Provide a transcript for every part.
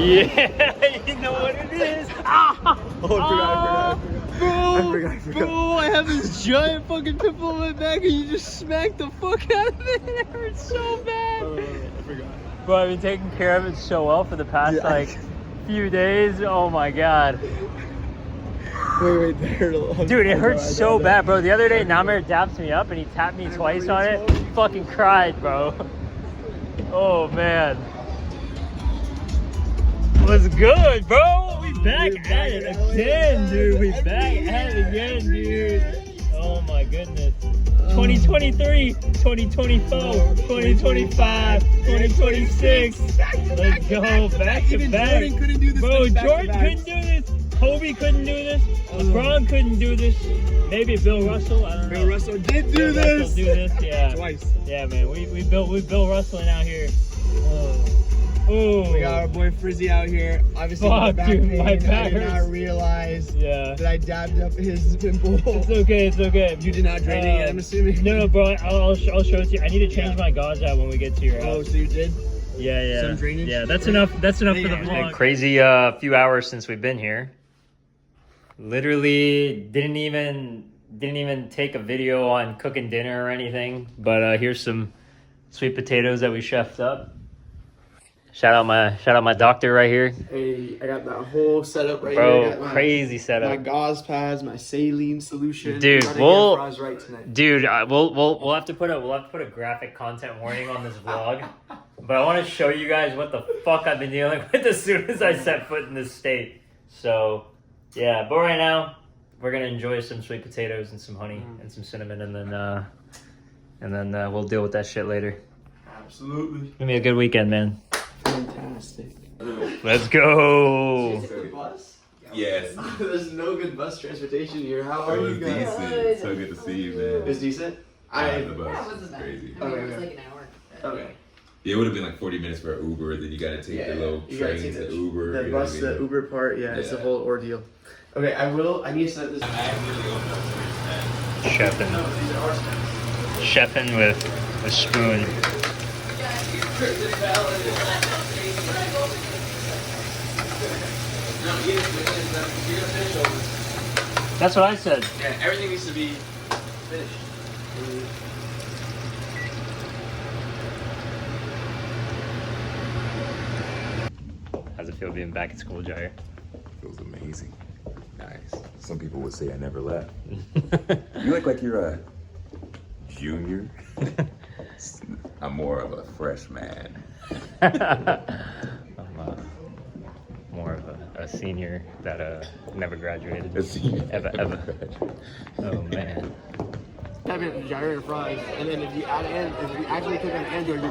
Yeah, you know what it is. Ah! Oh, I forgot. Bro, I have this giant fucking pimple on my back and you just smacked the fuck out of it. It hurts so bad. I forgot. Bro, I've been taking care of it so well for the past like few days. Oh my god. Wait, there. Dude, it hurts so bad, bro. The other day, Namir dapped me up and he tapped me twice on it. Fucking cried, bro. Oh man. What's good, bro? We back at it again, dude. We back at it again, dude. Oh my goodness. 2023, 2024, 2025, 2026. Let's go back to back. Bro, Jordan couldn't do this. Kobe couldn't do this. LeBron couldn't do this. Maybe Bill Russell. I don't know. Bill Russell did do this. Russell do this. Yeah. Twice. Yeah, man. We Bill Russell out here. Oh. We got our boy Frizzy out here. Obviously, Fuck, dude, my back I did hurts. not realize that I dabbed up his pimple. It's okay. It's okay. You did not drain it yet, I'm assuming. No, bro. I'll show it to you. I need to change my gauze out when we get to your house. Oh, so you did? Yeah. Some drainage? Yeah, that's enough. That's enough for the vlog. Crazy few hours since we've been here. Literally didn't even take a video on cooking dinner or anything. But here's some sweet potatoes that we chefed up. Shout out my doctor right here. Hey, I got that whole setup right Bro, here. Bro, crazy setup. My gauze pads, my saline solution. Dude, we'll we'll have to put a graphic content warning on this vlog. But I want to show you guys what the fuck I've been dealing with as soon as I set foot in this state. So, yeah. But right now, we're gonna enjoy some sweet potatoes and some honey and some cinnamon, and then we'll deal with that shit later. Absolutely. It's gonna be a good weekend, man. Fantastic. Let's go. Is it the bus? Yes. There's no good bus transportation here. How It are was you guys? decent. So good to see you, man. It's decent? The bus Yeah, it was wasn't bad. crazy. I mean, it was like an hour. Okay. Yeah, it would have been like 40 minutes for an Uber. Then you got to take the little you gotta train take to Uber. The you know bus, what I the mean? Uber part, it's a Yeah. whole ordeal. Okay, I need to set this. Chefing. No, these are our steps. Chefing with a spoon. That's what I said. Yeah, everything needs to be finished. How's it feel being back at school, Jair? Feels amazing. Nice. Some people would say I never left. You look like you're a junior. I'm more of a freshman. I'm more of a senior that never graduated. A senior. Ever. Oh man. Type in gyro and fries, and then if you actually click on Android,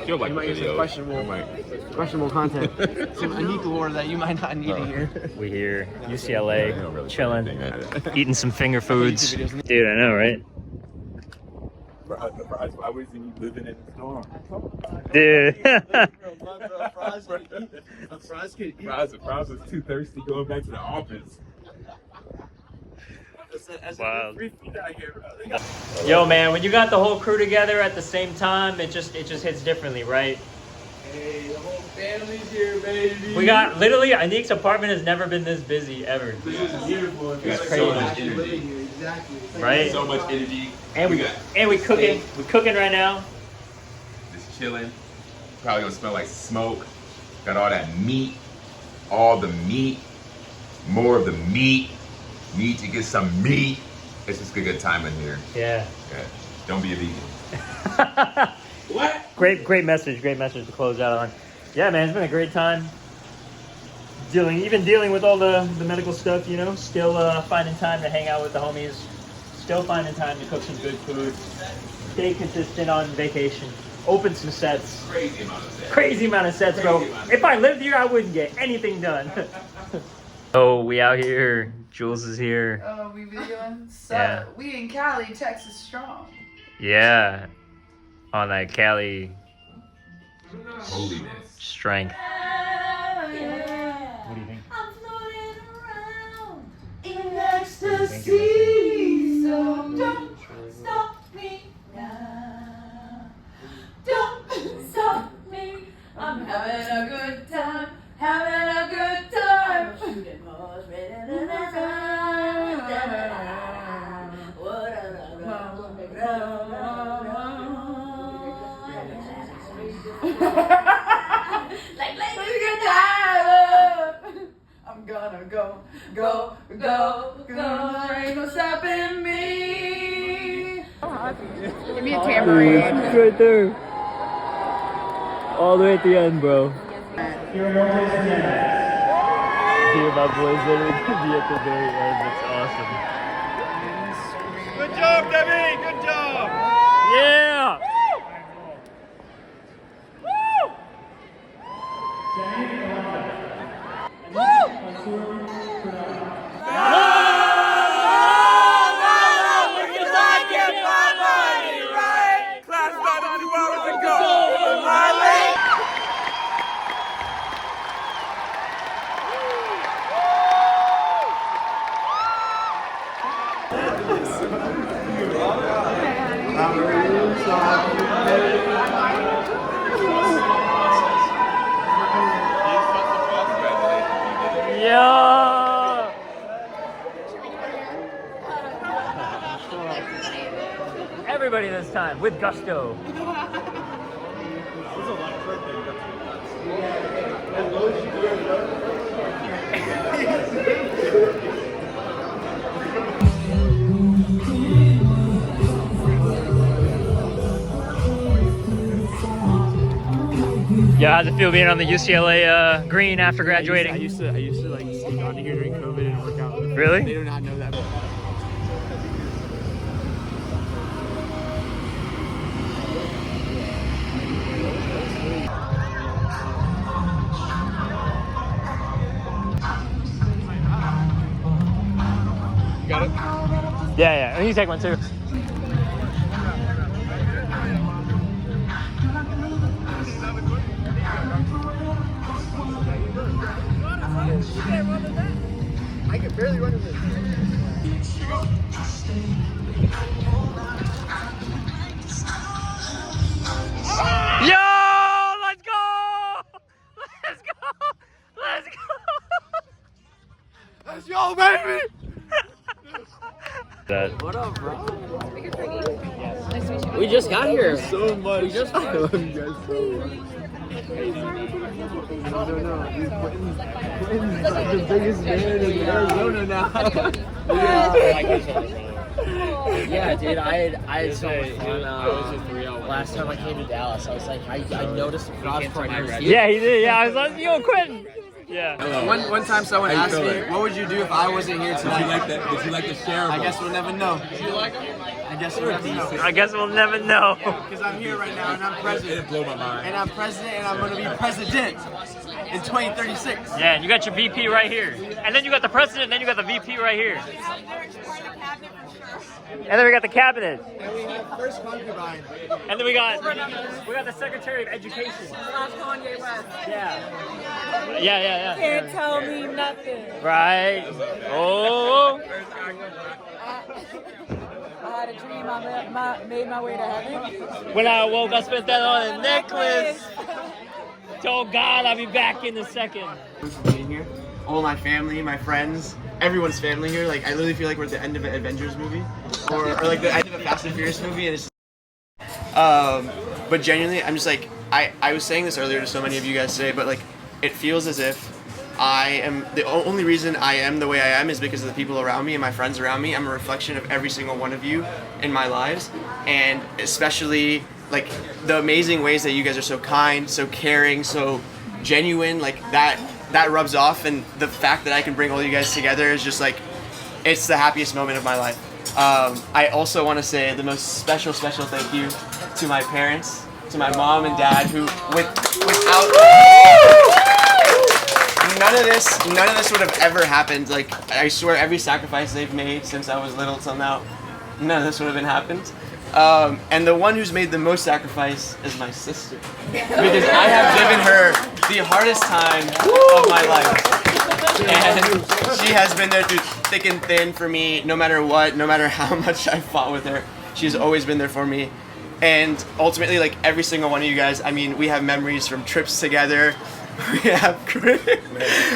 Feel like you might get some questionable content. Some Anika lore that you might not need to hear. We here, UCLA, chilling, eating some finger foods. Dude, I know, right? Why was you living in the storm? Dude. Fries was too thirsty going back to the office. Wow. Yo, man, when you got the whole crew together at the same time, it just hits differently, right? Hey, the whole family's here, baby. We got literally Anik's apartment has never been this busy ever. This is beautiful. It's so crazy. much energy. Exactly. Right? So much energy. And we cooking. We're cooking right now. Just chilling. Probably gonna smell like smoke. Got all that meat. All the meat. More of the meat. Need to get some meat. It's just a good time in here. Yeah. Okay. Don't be a vegan. What? Great message to close out on. Yeah, man, it's been a great time. Dealing with all the medical stuff, you know. Still finding time to hang out with the homies. Still finding time to cook some good food. Stay consistent on vacation. Open some sets. Crazy amount of sets, bro. If I lived here, I wouldn't get anything done. Oh, we out here. Jules is here. Oh, we videoing? So, Yeah. we in Cali, Texas strong. Yeah. On that Cali Holiness. strength. What do you think? I'm floating around in ecstasy, so don't stop me now. Don't stop me. I'm having a good time, having Go, go, go, there ain't no stopping me. Give me a tambourine. It's right there. All the way at the end, bro. Here, my boys literally could be at the very end. That's awesome. Good job, Debbie. Good job. Yeah! Yeah! Everybody this time with gusto. Yeah, how's it feel being on the UCLA green after graduating? I used to like sneak on to here during COVID and work out. Really? They do not know that. Got it? Yeah. And you take one too. I can barely run in this. Yo! Let's go! Let's go! Let's go! Let's go, baby! What up, bro? We just got here. So much. We just I love you guys so much. Quentin's like the biggest man in Arizona now. Yeah, dude, I had so much fun. Last time I came to Dallas, I was like, I noticed God's partner. Yeah, he did. Yeah, I was like, yo, Quentin. Yeah. One time someone asked me, what would you do if I wasn't here tonight? Did you like the share? I guess we'll never know. Did you like it? I guess we'll never know. I guess we'll never know. Because I'm here right now and I'm president. It blew my mind. And I'm president and I'm going to be president in 2036. Yeah, and you got your VP right here. And then you got the president, and then you got the VP right here. And then we got the cabinet. And we have first concubine. And then we got the Secretary of Education. Kanye West. Yeah. Can't tell me nothing. Right. Oh. I had a dream. I made my way to heaven. When I woke, I spent that on a necklace. Told God I'll be back in a second. Thanks for being here. All my family, my friends, everyone's family here. Like, I literally feel like we're at the end of an Avengers movie. Or like the end of a Fast and Furious movie. And it's but genuinely, I'm just like, I was saying this earlier to so many of you guys today, but like, it feels as if I am, the only reason I am the way I am is because of the people around me and my friends around me. I'm a reflection of every single one of you in my lives, and especially like the amazing ways that you guys are so kind, so caring, so genuine, like that rubs off, and the fact that I can bring all you guys together is just like, it's the happiest moment of my life. I also want to say the most special thank you to my parents, to my mom and dad, who without none of this would have ever happened. Like, I swear, every sacrifice they've made since I was little till now, none of this would have been happened. And the one who's made the most sacrifice is my sister, because I have given her the hardest time of my life, and she has been there through thick and thin for me, no matter what, no matter how much I fought with her. She's always been there for me. And ultimately, like, every single one of you guys, I mean, we have memories from trips together.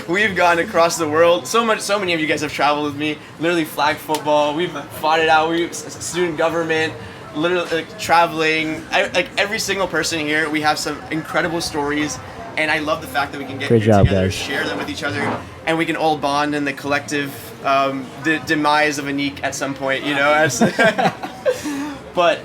We've gone across the world. So many of you guys have traveled with me. Literally flag football. We've fought it out. We've student government. Literally like, traveling. Like every single person here, we have some incredible stories. and I love the fact that we can get Great here job, together, guys. share them with each other, and we can all bond in the collective demise of Anik at some point, you know. But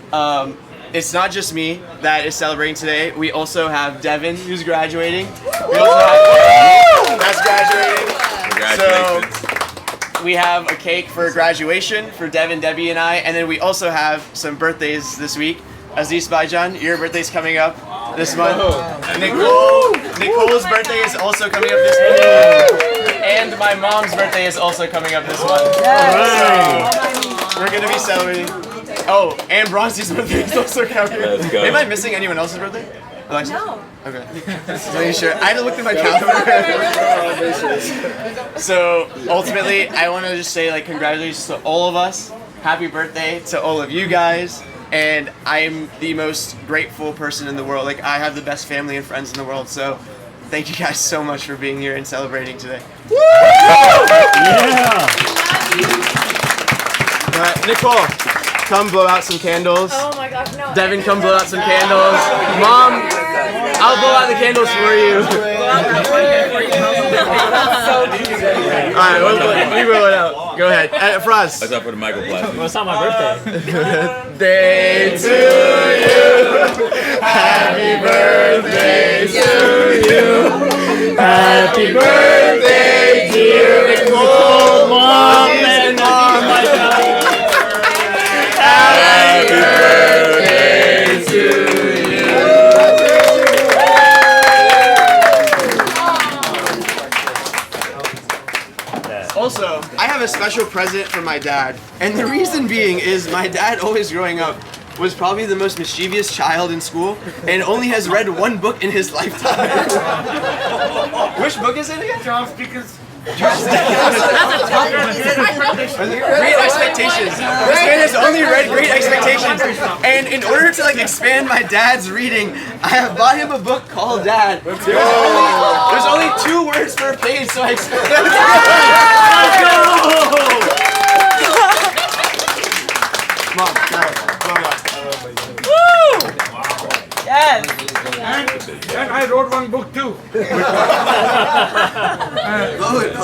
it's not just me that is celebrating today. We also have Devin, who's graduating. We also have that's graduating. Congratulations. So we have a cake for graduation for Devin, Debbie, and I, and then we also have some birthdays this week. Aziz Baijan, your birthday's coming up this month. Nicole's birthday is also coming up this month. And my mom's birthday is also coming up this month. So we're gonna be celebrating. Oh, and Bronzy's birthday is also coming. Let's go. Am I missing anyone else's birthday? Alexa? No. Okay. Just making sure. I had to look through my calendar. So ultimately, I want to just say like congratulations to all of us. Happy birthday to all of you guys. And I'm the most grateful person in the world. Like I have the best family and friends in the world. So thank you guys so much for being here and celebrating today. Woo! Yeah. Nicole, come blow out some candles. Oh my gosh, no. Devin, come blow out some candles. Mom, I'll blow out the candles for you. Alright, we blow it out. Go ahead. Frost. Let's up for the microplastic. Well, it's not my birthday. Birthday to you. Happy birthday to you. Happy birthday, dear Nicole, Mom, and Mom. Happy birthday to you. Also, I have a special present for my dad, and the reason being is my dad always growing up was probably the most mischievous child in school and only has read one book in his lifetime. Which book is it again? Charles Dickens. Great Expectations. This man has only read Great Expectations, and in order to like expand my dad's reading, I have bought him a book called Dad. There's only 2 words per page, so I expect. Mom, Dad, Yes. And I wrote one book too. blow it.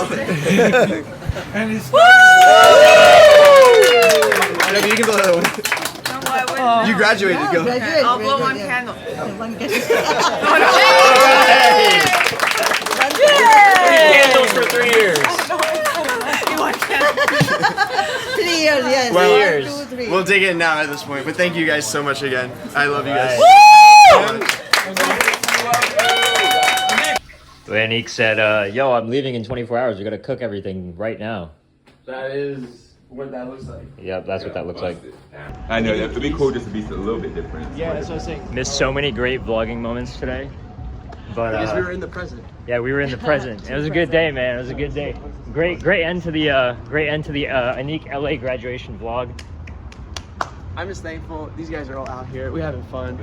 And it's No, you can blow that one. No, I wouldn't. You graduated, go. I'll blow one candle. Candles for 3 years. 3 years, yes. Well, 3 years. 1, 2, 3. We'll dig in now at this point, but thank you guys so much again. I love you guys. Anik said, yo, I'm leaving in 24 hours. We gotta cook everything right now. That is what that looks like. Yep, that's what that looks like. I know, it'd be cool just to be a little bit different. Yeah, that's what I was saying. Missed so many great vlogging moments today. But Because we were in the present. yeah, we were in the present. It was a good day, man. It was a good day. Great end to the Anik LA graduation vlog. I'm just thankful. These guys are all out here. We having fun.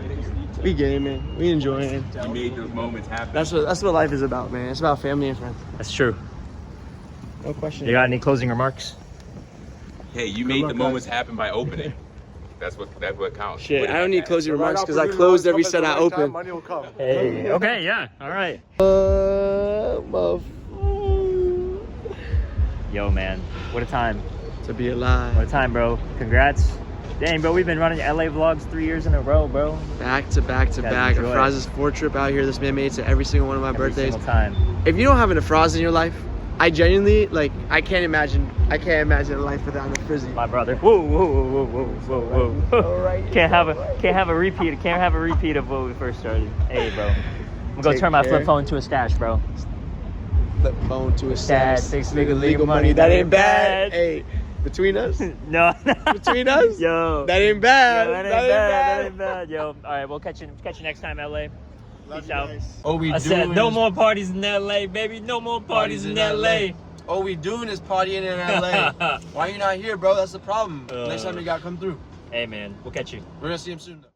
We gaming. We enjoying. You made those moments happen. That's what life is about, man. It's about family and friends. That's true. No question. You got any closing remarks? Hey, you made the moments happen by opening. That's what counts. Shit, I don't need closing remarks because I closed every set I opened. Hey. Okay. Yeah. All right. Yo, man. What a time. To be alive. What a time, bro. Congrats. Dang, bro. We've been running LA vlogs 3 years in a row, bro. Back to back to Gotta back. enjoy it. Afraz's 4 trip out here. This man made it to every single one of my Every birthdays. single time. If you don't have an Afraz in your life, I genuinely I can't imagine a life without a frizzy. My brother. Whoa, whoa, whoa, whoa, whoa, whoa, whoa. Alright. Can't have a repeat. Can't have a repeat of what we first started. Hey, bro. I'm gonna go Take turn my care. flip phone to a stash, bro. Flip phone to a Dad, stash. 6 figure legal money. That ain't bad. Hey, between us, No. between us, Yo. that ain't bad. Yo, that ain't bad. Yo. All right, we'll catch you next time, LA. Peace out. All we I said no more parties in LA, baby. No more parties in LA. All we doing is partying in LA. Why you not here, bro? That's the problem. Next time you gotta come through. Hey, man. We'll catch you. We're gonna see him soon, though.